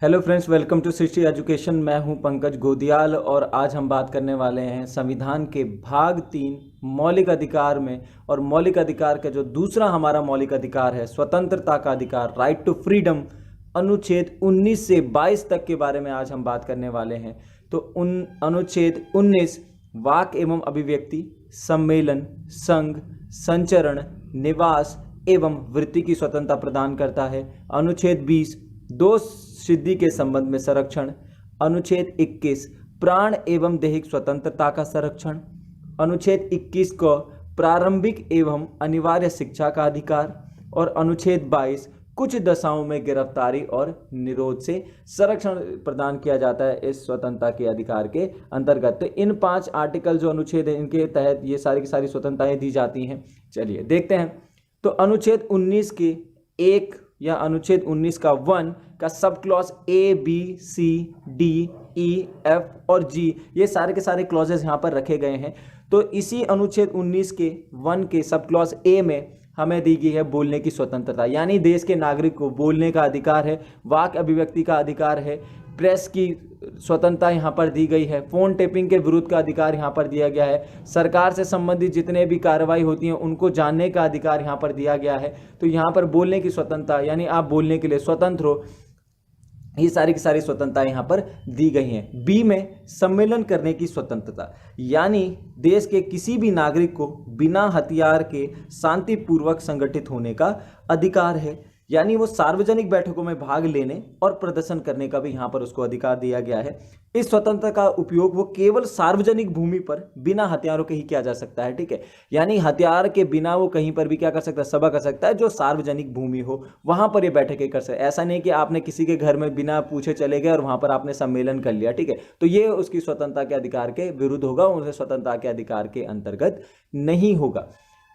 Hello friends, welcome to Srishti Education. मैं हूं पंकज गोदियाल और आज हम बात करने वाले हैं संविधान के भाग 3 मौलिक अधिकार में। और मौलिक अधिकार का जो दूसरा हमारा मौलिक अधिकार है, स्वतंत्रता का अधिकार, राइट टू फ्रीडम, अनुच्छेद 19 से 22 तक के बारे में आज हम बात करने वाले हैं। तो उन अनुच्छेद 19 वाक एवं अभिव्यक्ति, सम्मेलन, संघ, संचरण, निवास एवं वृत्ति की स्वतंत्रता प्रदान करता है। अनुच्छेद 20 दो सिद्धि के संबंध में संरक्षण। अनुच्छेद 21 प्राण एवं दैहिक स्वतंत्रता का संरक्षण। अनुच्छेद 21 को प्रारंभिक एवं अनिवार्य शिक्षा का अधिकार। और अनुच्छेद 22 कुछ दशाओं में गिरफ्तारी और निरोध से संरक्षण प्रदान किया जाता है इस स्वतंत्रता के अधिकार के अंतर्गत। तो इन 5 आर्टिकल जो अनुच्छेद है, इनके तहत ये सारी की सारी स्वतंत्रताएं दी जाती हैं। चलिए देखते हैं। तो अनुच्छेद 19 के एक या अनुच्छेद 19 का 1 का sub clause A, B, C, D, E, F और जी, ये सारे के सारे क्लॉजेस यहाँ पर रखे गए हैं। तो इसी अनुच्छेद 19 के 1 के सब क्लॉज ए में हमें दी गई है बोलने की स्वतंत्रता, यानी देश के नागरिक को बोलने का अधिकार है, वाक अभिव्यक्ति का अधिकार है, प्रेस की स्वतंत्रता यहाँ पर दी गई है, फोन टेपिंग के विरुद्ध का अधिकार यहाँ पर दिया गया है, सरकार से संबंधित जितने भी कार्रवाई होती हैं उनको जानने का अधिकार यहाँ पर दिया गया है। तो यहाँ पर बोलने की स्वतंत्रता, यानी आप बोलने के लिए स्वतंत्र हो, ये सारी की सारी स्वतंत्रता यहाँ पर दी गई हैं। बी में सम्मेलन करने की स्वतंत्रता, यानी देश के किसी भी नागरिक को बिना हथियार के शांतिपूर्वक संगठित होने का अधिकार है, यानी वो सार्वजनिक बैठकों में भाग लेने और प्रदर्शन करने का भी यहाँ पर उसको अधिकार दिया गया है। इस स्वतंत्रता का उपयोग वो केवल सार्वजनिक भूमि पर बिना हथियारों के ही किया जा सकता है, ठीक है। यानी हथियार के बिना वो कहीं पर भी क्या कर सकता है, सभा कर सकता है, जो सार्वजनिक भूमि हो वहां पर ये बैठकें कर सकते। ऐसा नहीं कि आपने किसी के घर में बिना पूछे चले गए और वहां पर आपने सम्मेलन कर लिया, ठीक है, तो ये उसकी स्वतंत्रता के अधिकार के विरुद्ध होगा, उसे स्वतंत्रता के अधिकार के अंतर्गत नहीं होगा।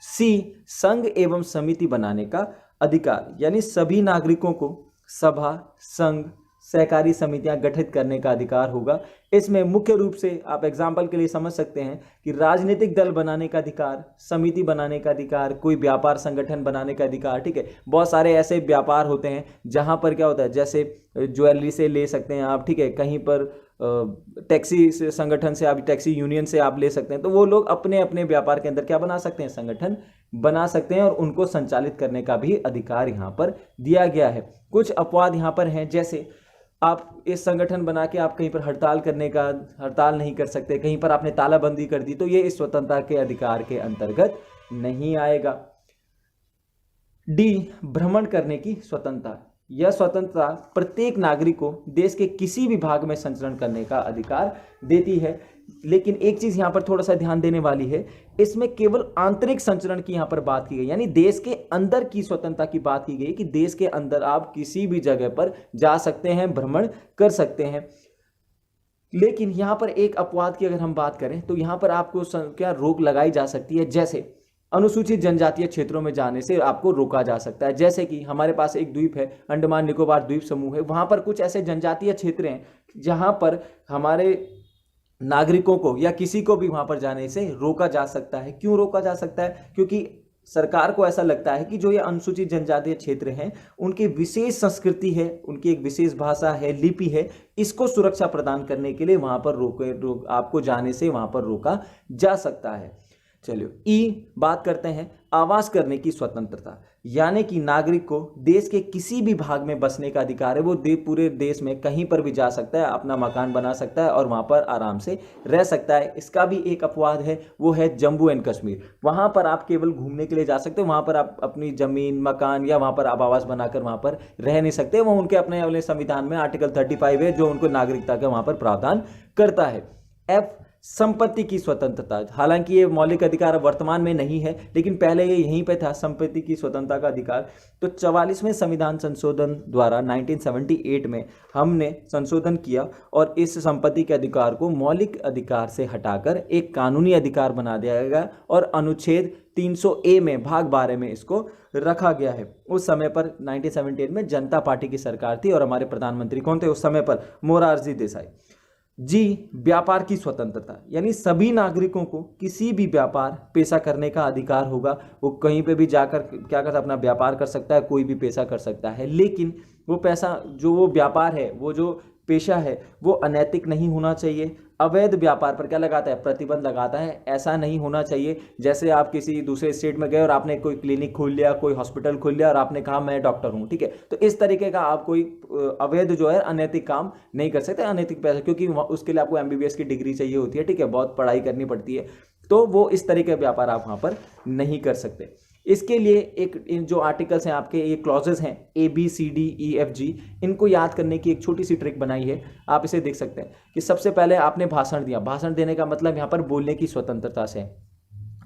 सी संघ एवं समिति बनाने का अधिकार, यानी सभी नागरिकों को सभा, संघ, सहकारी समितियां गठित करने का अधिकार होगा। इसमें मुख्य रूप से आप एग्जाम्पल के लिए समझ सकते हैं कि राजनीतिक दल बनाने का अधिकार, समिति बनाने का अधिकार, कोई व्यापार संगठन बनाने का अधिकार, ठीक है। बहुत सारे ऐसे व्यापार होते हैं जहां पर क्या होता है, जैसे ज्वेलरी से ले सकते हैं आप, ठीक है, कहीं पर टैक्सी संगठन से आप, टैक्सी यूनियन से आप ले सकते हैं। तो वो लोग अपने अपने व्यापार के अंदर क्या बना सकते हैं, संगठन बना सकते हैं और उनको संचालित करने का भी अधिकार यहाँ पर दिया गया है। कुछ अपवाद यहाँ पर हैं, जैसे आप इस संगठन बना के आप कहीं पर हड़ताल नहीं कर सकते, कहीं पर आपने तालाबंदी कर दी, तो ये इस स्वतंत्रता के अधिकार के अंतर्गत नहीं आएगा। डी भ्रमण करने की स्वतंत्रता, यह स्वतंत्रता प्रत्येक नागरिक को देश के किसी भी भाग में संचरण करने का अधिकार देती है। लेकिन एक चीज यहां पर थोड़ा सा ध्यान देने वाली है, इसमें केवल आंतरिक संचरण की यहां पर बात की गई, यानी देश के अंदर की स्वतंत्रता की बात की गई कि देश के अंदर आप किसी भी जगह पर जा सकते हैं, भ्रमण कर सकते हैं। लेकिन यहां पर एक अपवाद की अगर हम बात करें तो यहां पर आपको क्या रोक लगाई जा सकती है, जैसे अनुसूचित जनजातीय क्षेत्रों में जाने से आपको रोका जा सकता है। जैसे कि हमारे पास एक द्वीप है, अंडमान निकोबार द्वीप समूह है, वहां पर कुछ ऐसे जनजातीय क्षेत्र हैं जहां पर हमारे नागरिकों को या किसी को भी वहां पर जाने से रोका जा सकता है। क्यों रोका जा सकता है? क्योंकि सरकार को ऐसा लगता है कि जो ये अनुसूचित जनजातीय क्षेत्र हैं उनकी विशेष संस्कृति है, उनकी एक विशेष भाषा है, लिपि है, इसको सुरक्षा प्रदान करने के लिए वहां पर आपको जाने से वहां पर रोका जा सकता है। चलिए ई बात करते हैं आवास करने की स्वतंत्रता, यानी कि नागरिक को देश के किसी भी भाग में बसने का अधिकार है। वो पूरे देश में कहीं पर भी जा सकता है, अपना मकान बना सकता है और वहां पर आराम से रह सकता है। इसका भी एक अपवाद है, वो है जम्मू एंड कश्मीर। वहां पर आप केवल घूमने के लिए जा सकते हो, वहां पर आप अपनी जमीन, मकान या वहां पर आप आवास बनाकर वहां पर रह नहीं सकते। वो उनके अपने संविधान में आर्टिकल 35 है जो उनको नागरिकता का वहां पर प्रावधान करता है। एफ संपत्ति की स्वतंत्रता, हालांकि ये मौलिक अधिकार वर्तमान में नहीं है, लेकिन पहले ये यहीं पे था, संपत्ति की स्वतंत्रता का अधिकार। तो 44वें संविधान संशोधन द्वारा 1978 में हमने संशोधन किया और इस संपत्ति के अधिकार को मौलिक अधिकार से हटाकर एक कानूनी अधिकार बना दिया गया और अनुच्छेद 300A में भाग 12 में इसको रखा गया है। उस समय पर 1978 में जनता पार्टी की सरकार थी और हमारे प्रधानमंत्री कौन थे उस समय पर? मोरारजी देसाई। जी व्यापार की स्वतंत्रता, यानी सभी नागरिकों को किसी भी व्यापार पेशा करने का अधिकार होगा। वो कहीं पे भी जाकर क्या कर अपना व्यापार कर सकता है, कोई भी पेशा कर सकता है, लेकिन वो पैसा जो वो व्यापार है, वो जो पेशा है, वो अनैतिक नहीं होना चाहिए। अवैध व्यापार पर क्या लगाता है? प्रतिबंध लगाता है। ऐसा नहीं होना चाहिए जैसे आप किसी दूसरे स्टेट में गए और आपने कोई क्लिनिक खोल लिया, कोई हॉस्पिटल खोल लिया और आपने कहा मैं डॉक्टर हूं, ठीक है, तो इस तरीके का आप कोई अवैध जो है अनैतिक काम नहीं कर सकते, अनैतिक पैसा, क्योंकि उसके लिए आपको एमबीबीएस की डिग्री चाहिए होती है, ठीक है, बहुत पढ़ाई करनी पड़ती है, तो वो इस तरीके का व्यापार आप वहां पर नहीं कर सकते। इसके लिए एक जो आर्टिकल्स हैं आपके, ये क्लॉजेस हैं ABCDEFG, इनको याद करने की एक छोटी सी ट्रिक बनाई है। आप इसे देख सकते हैं कि सबसे पहले आपने भाषण दिया। भाषण देने का मतलब यहाँ पर बोलने की स्वतंत्रता से।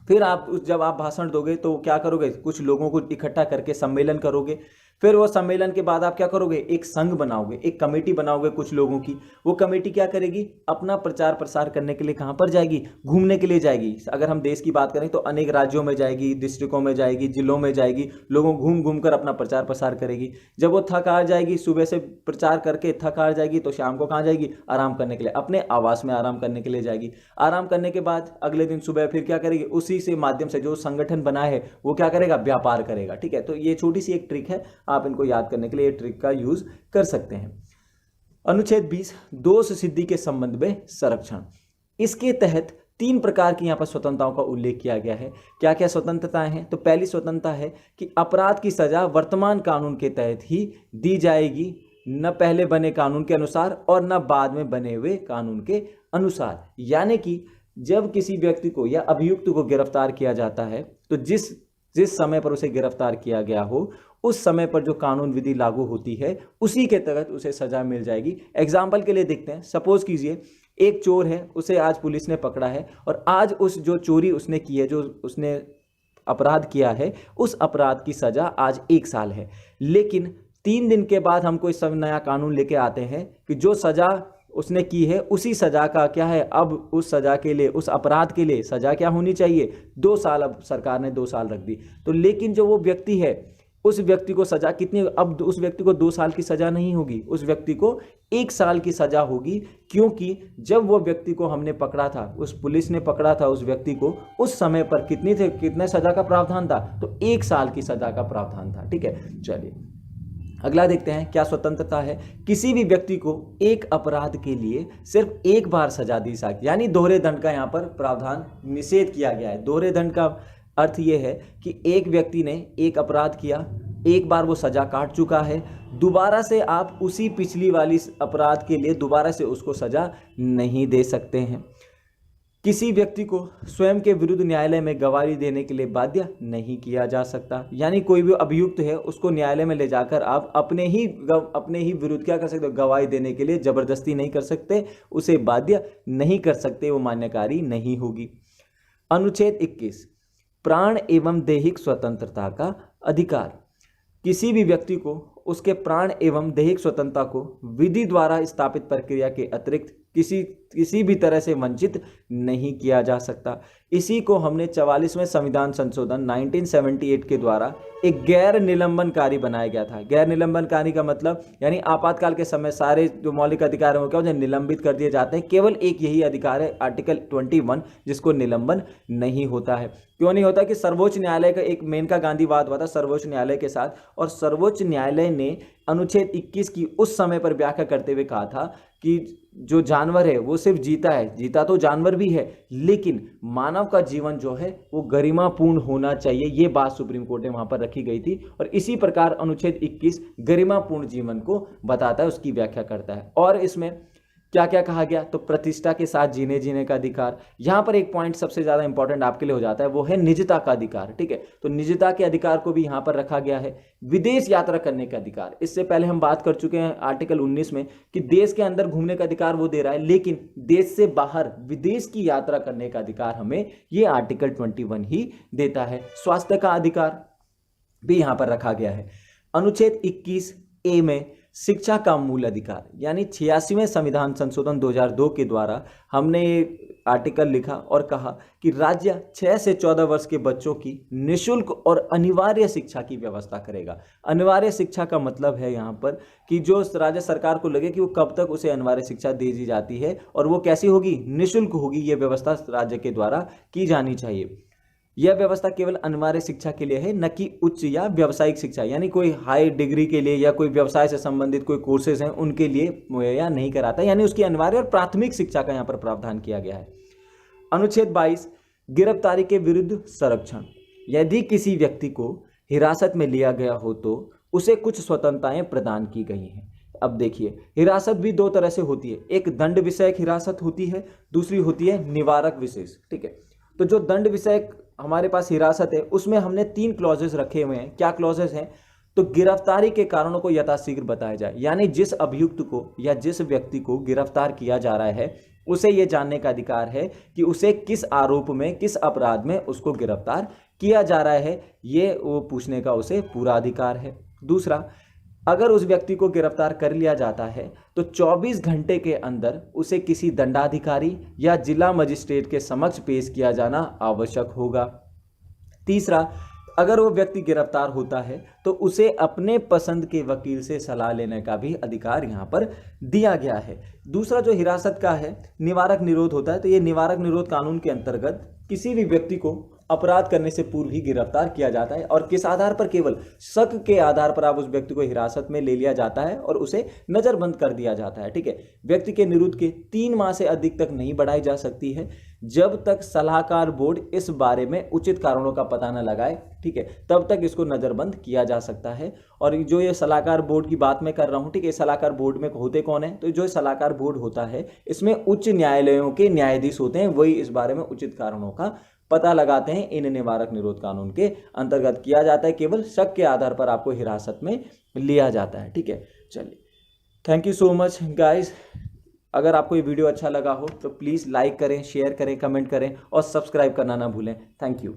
फिर आप जब आप भाषण दोगे तो क्या करोगे? कुछ लोगों को इकट्ठा करके सम्मेलन करोगे। फिर वो सम्मेलन के बाद आप क्या करोगे? एक संघ बनाओगे, एक कमेटी बनाओगे कुछ लोगों की। वो कमेटी क्या करेगी? अपना प्रचार प्रसार करने के लिए कहाँ पर जाएगी? घूमने के लिए जाएगी। अगर हम देश की बात करें तो अनेक राज्यों में जाएगी, डिस्ट्रिक्टों में जाएगी, जिलों में जाएगी, लोगों घूम घूम कर अपना प्रचार प्रसार करेगी। जब वो थक हार जाएगी, सुबह से प्रचार करके थक हार जाएगी, तो शाम को कहाँ जाएगी? आराम करने के लिए, अपने आवास में आराम करने के लिए जाएगी। आराम करने के बाद अगले दिन सुबह फिर क्या करेगी? उसी से माध्यम से जो संगठन बना है वो क्या करेगा? व्यापार करेगा, ठीक है। तो ये छोटी सी एक ट्रिक है, आप इनको याद करने के लिए ट्रिक का यूज कर सकते हैं। अनुच्छेद 20, दोष सिद्धि के संबंध में संरक्षण। इसके तहत 3 प्रकार की यहां पर स्वतंत्रताओं का उल्लेख किया गया है। क्या क्या स्वतंत्रताएं हैं? तो पहली स्वतंत्रता है कि अपराध की सजा वर्तमान कानून के तहत ही दी जाएगी, न पहले बने कानून के अनुसार और न बाद में बने हुए कानून के अनुसार। यानी कि जब किसी व्यक्ति को या अभियुक्त को गिरफ्तार किया जाता है तो जिस समय पर उसे गिरफ्तार किया गया हो उस समय पर जो कानून विधि लागू होती है उसी के तहत उसे सजा मिल जाएगी। एग्जाम्पल के लिए देखते हैं, सपोज कीजिए एक चोर है, उसे आज पुलिस ने पकड़ा है और आज उस जो चोरी उसने की है, जो उसने अपराध किया है, उस अपराध की सजा आज 1 साल है। लेकिन 3 दिन के बाद हम कोई सब नया कानून लेके आते हैं कि जो सजा उसने की है उसी सजा का क्या है, अब उस सजा के लिए, उस अपराध के लिए सजा क्या होनी चाहिए? 2 साल। अब सरकार ने 2 साल रख दी। तो लेकिन जो वो व्यक्ति है उस व्यक्ति को सजा कितनी? अब उस व्यक्ति को 2 साल की सजा नहीं होगी, उस व्यक्ति को 1 साल की सजा होगी, क्योंकि जब वो व्यक्ति को हमने पकड़ा था, उस पुलिस ने पकड़ा था उस व्यक्ति को, उस समय पर कितने सजा का प्रावधान था? तो 1 साल की सजा का प्रावधान था, ठीक है। चलिए अगला देखते हैं क्या स्वतंत्रता है। किसी भी व्यक्ति को एक अपराध के लिए सिर्फ एक बार सजा दी सकती, यानी दोहरे दंड का यहाँ पर प्रावधान निषेध किया गया है। दोहरे दंड का अर्थ यह है कि एक व्यक्ति ने एक अपराध किया, एक बार वो सजा काट चुका है, दोबारा से आप उसी पिछली वाली अपराध के लिए दोबारा से उसको सजा नहीं दे सकते हैं। किसी व्यक्ति को स्वयं के विरुद्ध न्यायालय में गवाही देने के लिए बाध्य नहीं किया जा सकता, यानी कोई भी अभियुक्त है उसको न्यायालय में ले जाकर आप अपने ही विरुद्ध क्या कर सकते हो? गवाही देने के लिए जबरदस्ती नहीं कर सकते, उसे बाध्य नहीं कर सकते, वो मान्यकारी नहीं होगी। अनुच्छेद 21, प्राण एवं दैहिक स्वतंत्रता का अधिकार। किसी भी व्यक्ति को उसके प्राण एवं दैहिक स्वतंत्रता को विधि द्वारा स्थापित प्रक्रिया के अतिरिक्त किसी भी तरह से वंचित नहीं किया जा सकता। इसी को हमने 44वें संविधान संशोधन 1978 के द्वारा एक गैर निलंबनकारी बनाया गया था। गैर निलंबनकारी का मतलब यानी आपातकाल के समय सारे जो मौलिक अधिकार हैं क्या हो निलंबित कर दिए जाते हैं। केवल एक यही अधिकार है आर्टिकल 21 जिसको निलंबन नहीं होता है। क्यों नहीं होता? कि सर्वोच्च न्यायालय का एक मेनका गांधी वाद हुआ था सर्वोच्च न्यायालय के साथ, और सर्वोच्च न्यायालय ने अनुच्छेद 21 की उस समय पर व्याख्या करते हुए कहा था कि जो जानवर है वो सिर्फ जीता तो जानवर भी है, लेकिन मानव का जीवन जो है वो गरिमापूर्ण होना चाहिए। ये बात सुप्रीम कोर्ट ने वहां पर रखी गई थी, और इसी प्रकार अनुच्छेद 21 गरिमापूर्ण जीवन को बताता है, उसकी व्याख्या करता है। और इसमें क्या क्या कहा गया? तो प्रतिष्ठा के साथ जीने का अधिकार। यहां पर एक पॉइंट सबसे ज्यादा इंपॉर्टेंट आपके लिए हो जाता है, वो है निजता का अधिकार, ठीक है। तो निजता के अधिकार को भी यहां पर रखा गया है। विदेश यात्रा करने का अधिकार, इससे पहले हम बात कर चुके हैं आर्टिकल 19 में कि देश के अंदर घूमने का अधिकार वो दे रहा है, लेकिन देश से बाहर विदेश की यात्रा करने का अधिकार हमें ये आर्टिकल 21 ही देता है। स्वास्थ्य का अधिकार भी यहां पर रखा गया है। अनुच्छेद 21A में शिक्षा का मूल अधिकार, यानी 86वें संविधान संशोधन 2002 के द्वारा हमने ये आर्टिकल लिखा और कहा कि राज्य 6 से 14 वर्ष के बच्चों की निःशुल्क और अनिवार्य शिक्षा की व्यवस्था करेगा। अनिवार्य शिक्षा का मतलब है यहाँ पर कि जो राज्य सरकार को लगे कि वो कब तक उसे अनिवार्य शिक्षा दी जाती है और वो कैसी होगी? निःशुल्क होगी। ये व्यवस्था राज्य के द्वारा की जानी चाहिए। यह व्यवस्था केवल अनिवार्य शिक्षा के लिए है, न कि उच्च या व्यावसायिक शिक्षा, यानी कोई हाई डिग्री के लिए या कोई व्यवसाय से संबंधित कोई कोर्सेज हैं उनके लिए मुहैया नहीं कराता, यानी उसकी अनिवार्य और प्राथमिक शिक्षा का यहाँ पर प्रावधान किया गया है। अनुच्छेद 22 गिरफ्तारी के विरुद्ध संरक्षण। यदि किसी व्यक्ति को हिरासत में लिया गया हो तो उसे कुछ स्वतंत्रताएं प्रदान की गई हैं। अब देखिए, हिरासत भी दो तरह से होती है, एक दंड विषयक हिरासत होती है, दूसरी होती है निवारक विशेष। ठीक है, तो जो दंड विषयक हमारे पास हिरासत है उसमें हमने 3 क्लॉजेस रखे हुए हैं। क्या क्लॉजेस हैं? तो गिरफ्तारी के कारणों को यथाशीघ्र बताया जाए, यानी जिस अभियुक्त को या जिस व्यक्ति को गिरफ्तार किया जा रहा है उसे यह जानने का अधिकार है कि उसे किस आरोप में, किस अपराध में उसको गिरफ्तार किया जा रहा है, ये वो पूछने का उसे पूरा अधिकार है। दूसरा, अगर उस व्यक्ति को गिरफ्तार कर लिया जाता है तो 24 घंटे के अंदर उसे किसी दंडाधिकारी या जिला मजिस्ट्रेट के समक्ष पेश किया जाना आवश्यक होगा। तीसरा, अगर वो व्यक्ति गिरफ्तार होता है तो उसे अपने पसंद के वकील से सलाह लेने का भी अधिकार यहाँ पर दिया गया है। दूसरा जो हिरासत का है, निवारक निरोध होता है, तो ये निवारक निरोध कानून के अंतर्गत किसी भी व्यक्ति को अपराध करने से पूर्व ही गिरफ्तार किया जाता है और किस आधार पर? केवल शक के आधार पर आप उस व्यक्ति को हिरासत में ले लिया जाता है और उसे नजरबंद कर दिया जाता है। ठीक है, व्यक्ति के निरुद्ध के 3 माह से अधिक तक नहीं बढ़ाई जा सकती है जब तक सलाहकार बोर्ड इस बारे में उचित कारणों का पता न लगाए। ठीक है, तब तक इसको नजरबंद किया जा सकता है। और जो ये सलाहकार बोर्ड की बात मैं कर रहा हूँ, ठीक है, सलाहकार बोर्ड में होते कौन है? तो जो सलाहकार बोर्ड होता है इसमें उच्च न्यायालयों के न्यायाधीश होते हैं, वही इस बारे में उचित कारणों का पता लगाते हैं। इन निवारक निरोध कानून के अंतर्गत किया जाता है, केवल शक के आधार पर आपको हिरासत में लिया जाता है। ठीक है, चलिए, thank you so much guys. अगर आपको ये वीडियो अच्छा लगा हो तो प्लीज़ लाइक करें, शेयर करें, कमेंट करें और सब्सक्राइब करना ना भूलें। Thank you.